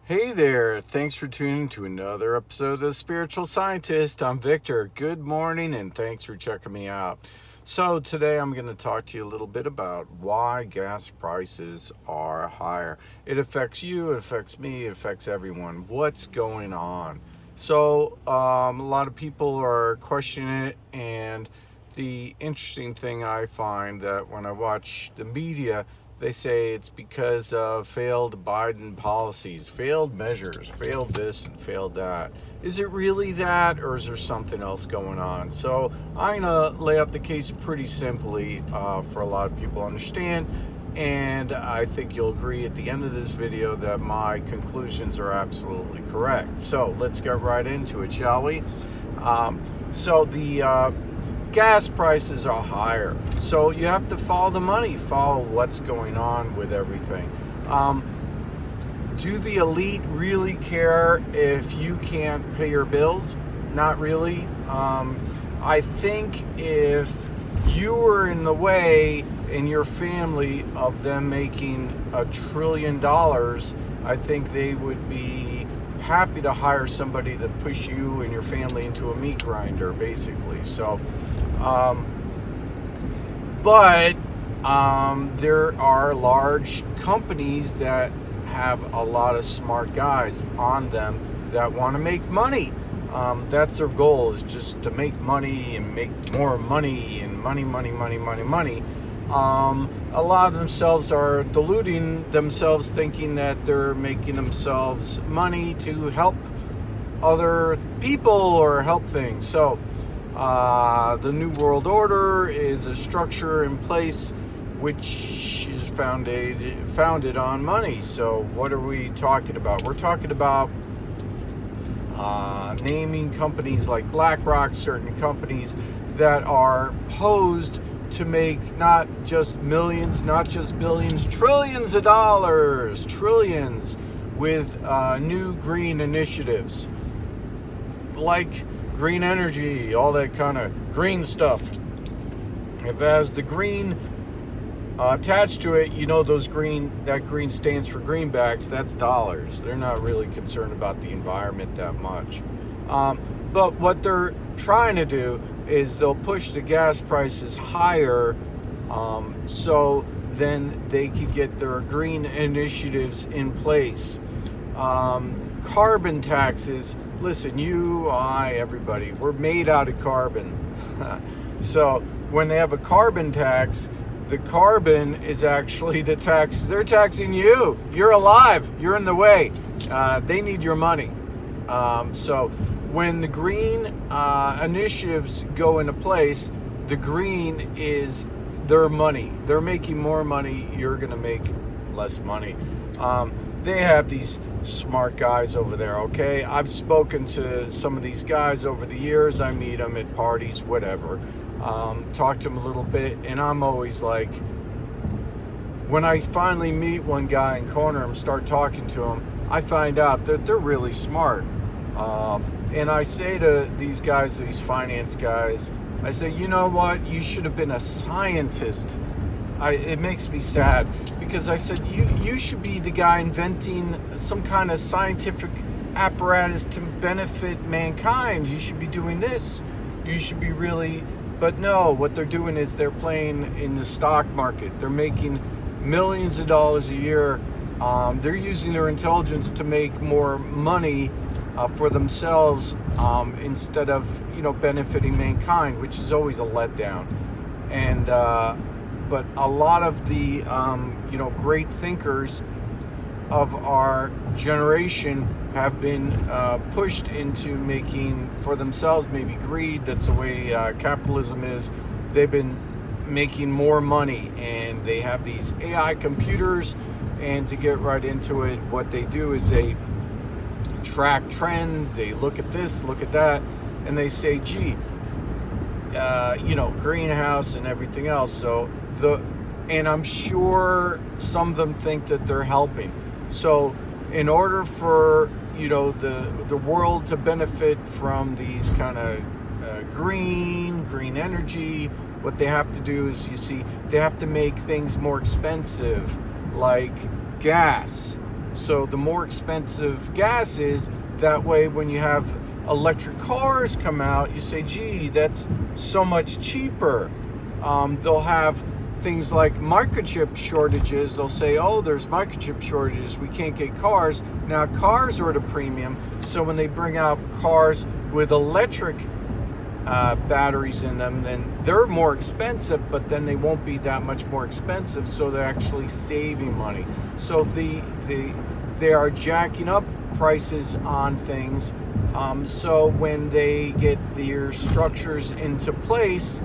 Hey there, thanks for tuning to another episode of The Spiritual Scientist. I'm Victor. Good morning and thanks for checking me out. So today I'm going to talk to you a little bit about why gas prices are higher. It affects you, it affects me, it affects everyone. What's going on? So a lot of people are questioning it, and the interesting thing I find that when I watch the media, they say it's because of failed Biden policies, failed measures, failed this and failed that. Is it really that, or is there something else going on? So I'm going to lay out the case pretty simply for a lot of people to understand. And I think you'll agree at the end of this video that my conclusions are absolutely correct. So let's get right into it, shall we? So the gas prices are higher, so you have to follow the money, follow what's going on with everything. Do the elite really care if you can't pay your bills? Not really. I think if you were in the way in your family of them making $1 trillion, I think they would be happy to hire somebody to push you and your family into a meat grinder, basically. So but there are large companies that have a lot of smart guys on them that want to make money. That's their goal, is just to make money and make more money and money. A lot of themselves are deluding themselves, thinking that they're making themselves money to help other people or help things. So the New World Order is a structure in place which is founded on money. So what are we talking about? We're talking about naming companies like BlackRock, certain companies that are posed to make not just millions, not just billions, trillions of dollars, trillions, with new green initiatives like green energy, all that kind of green stuff. If it has the green attached to it, you know that green stands for greenbacks. That's dollars. They're not really concerned about the environment that much. But what they're trying to do is they'll push the gas prices higher, so then they could get their green initiatives in place. Carbon taxes. Listen, you, I, everybody, we're made out of carbon. So when they have a carbon tax, the carbon is actually the tax. They're taxing you. You're alive. You're in the way. They need your money. So when the green initiatives go into place, the green is their money. They're making more money. You're going to make less money. They have these smart guys over there, okay? I've spoken to some of these guys over the years. I meet them at parties, whatever. Talk to them a little bit, and I'm always like, when I finally meet one guy and corner him, start talking to him, I find out that they're really smart. And I say to these guys, these finance guys, I say, you know what? You should have been a scientist. It makes me sad, because I said, you should be the guy inventing some kind of scientific apparatus to benefit mankind. You should be doing this. You should be really... But no, what they're doing is they're playing in the stock market. They're making millions of dollars a year. They're using their intelligence to make more money for themselves, instead of, benefiting mankind, which is always a letdown. And but a lot of the great thinkers of our generation have been pushed into making for themselves, maybe greed. That's the way capitalism is. They've been making more money, and they have these AI computers, and to get right into it, what they do is they track trends. They look at this, look at that, and they say, gee, greenhouse and everything else. So and I'm sure some of them think that they're helping. So in order for the world to benefit from these kind of green energy, what they have to do is, they have to make things more expensive, like gas. So the more expensive gas is, that way when you have electric cars come out, you say, gee, that's so much cheaper. They'll have things like microchip shortages. They'll say, oh, there's microchip shortages, we can't get cars. Now cars are at a premium, so when they bring out cars with electric batteries in them, then they're more expensive, but then they won't be that much more expensive, so they're actually saving money. So they are jacking up prices on things. So when they get their structures into place,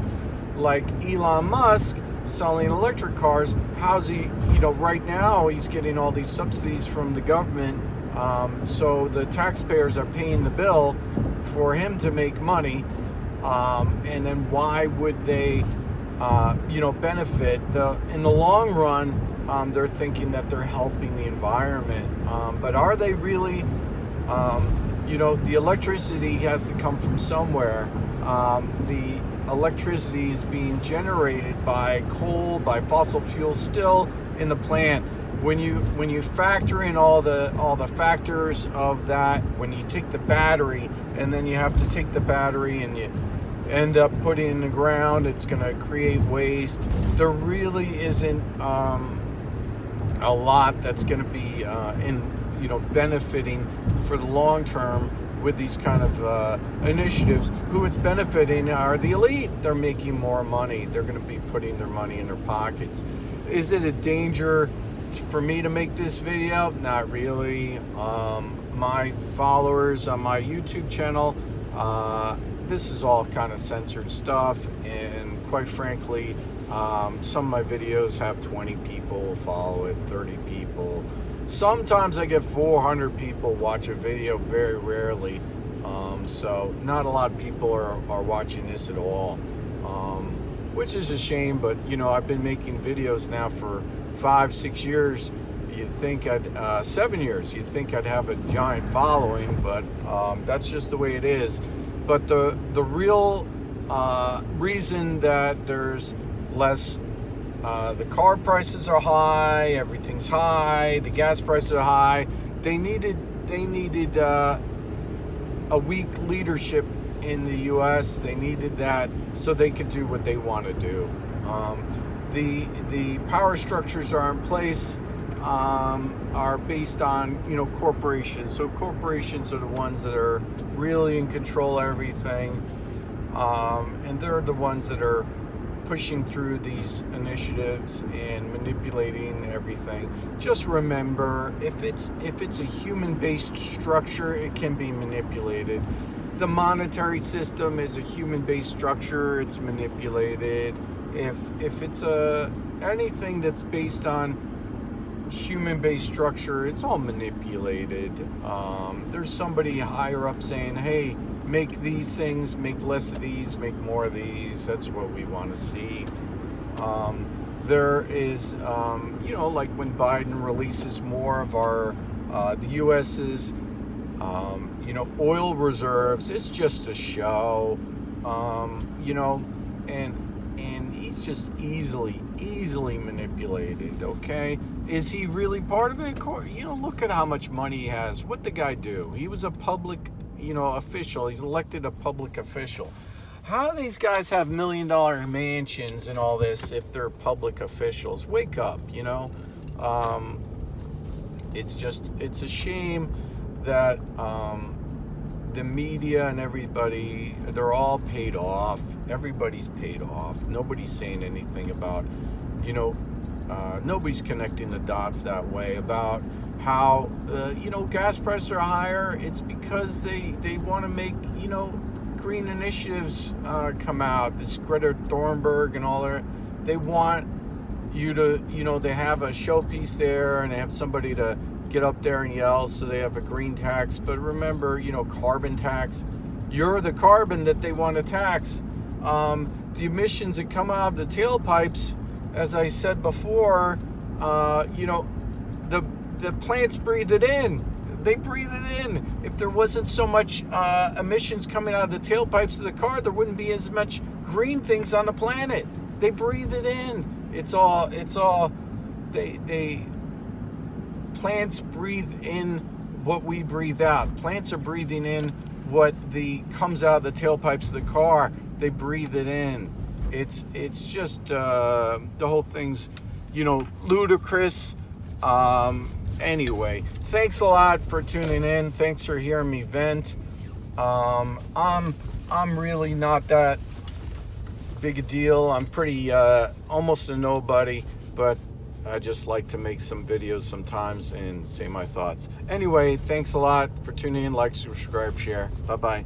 like Elon Musk selling electric cars, how's he, right now he's getting all these subsidies from the government. So the taxpayers are paying the bill for him to make money. And then why would they, benefit? In the long run, they're thinking that they're helping the environment. But are they really? The electricity has to come from somewhere. The electricity is being generated by coal, by fossil fuels still in the plant. When you factor in all the factors of that, when you take the battery and then you have to take the battery and you end up putting it in the ground, it's going to create waste. There really isn't a lot that's going to be benefiting for the long term with these kind of initiatives. Who it's benefiting are the elite. They're making more money. They're going to be putting their money in their pockets. Is it a danger for me to make this video? Not really. My followers on my YouTube channel, this is all kind of censored stuff, and quite frankly, some of my videos have 20 people follow it, 30 people. Sometimes I get 400 people watch a video, very rarely. So not a lot of people are watching this at all, which is a shame. But I've been making videos now for 5-6 years. You'd think 7 years. You'd think I'd have a giant following, but that's just the way it is. But the real reason that there's less, the car prices are high, everything's high, the gas prices are high. They needed a weak leadership in the U.S. They needed that so they could do what they want to do. The power structures are in place, are based on corporations. So corporations are the ones that are really in control of everything, and they're the ones that are pushing through these initiatives and manipulating everything. Just remember, if it's a human-based structure, it can be manipulated. The monetary system is a human-based structure, it's manipulated. If it's anything that's based on human-based structure, it's all manipulated. There's somebody higher up saying, hey, make these things, make less of these, make more of these. That's what we want to see. There is, like when Biden releases more of our, the U.S.'s, oil reserves, it's just a show, and he's just easily manipulated, okay? Is he really part of it? Look at how much money he has. What'd the guy do? He was a public official. He's elected a public official. How do these guys have $1 million mansions and all this if they're public officials? Wake up, it's a shame that the media and everybody, they're all paid off. Everybody's paid off. Nobody's saying anything about, nobody's connecting the dots that way about how, gas prices are higher. It's because they want to make, green initiatives come out. This Greta Thunberg and all that. They want you to, they have a showpiece there and they have somebody to get up there and yell, so they have a green tax. But remember, carbon tax. You're the carbon that they want to tax. The emissions that come out of the tailpipes, as I said before, the plants breathe it in. They breathe it in. If there wasn't so much emissions coming out of the tailpipes of the car, there wouldn't be as much green things on the planet. They breathe it in. It's all. They plants breathe in what we breathe out. Plants are breathing in what comes out of the tailpipes of the car. They breathe it in. It's just the whole thing's, ludicrous. Anyway, thanks a lot for tuning in. Thanks for hearing me vent. I'm really not that big a deal. I'm pretty almost a nobody, but I just like to make some videos sometimes and say my thoughts. Anyway, thanks a lot for tuning in. Like, subscribe, share. Bye-bye.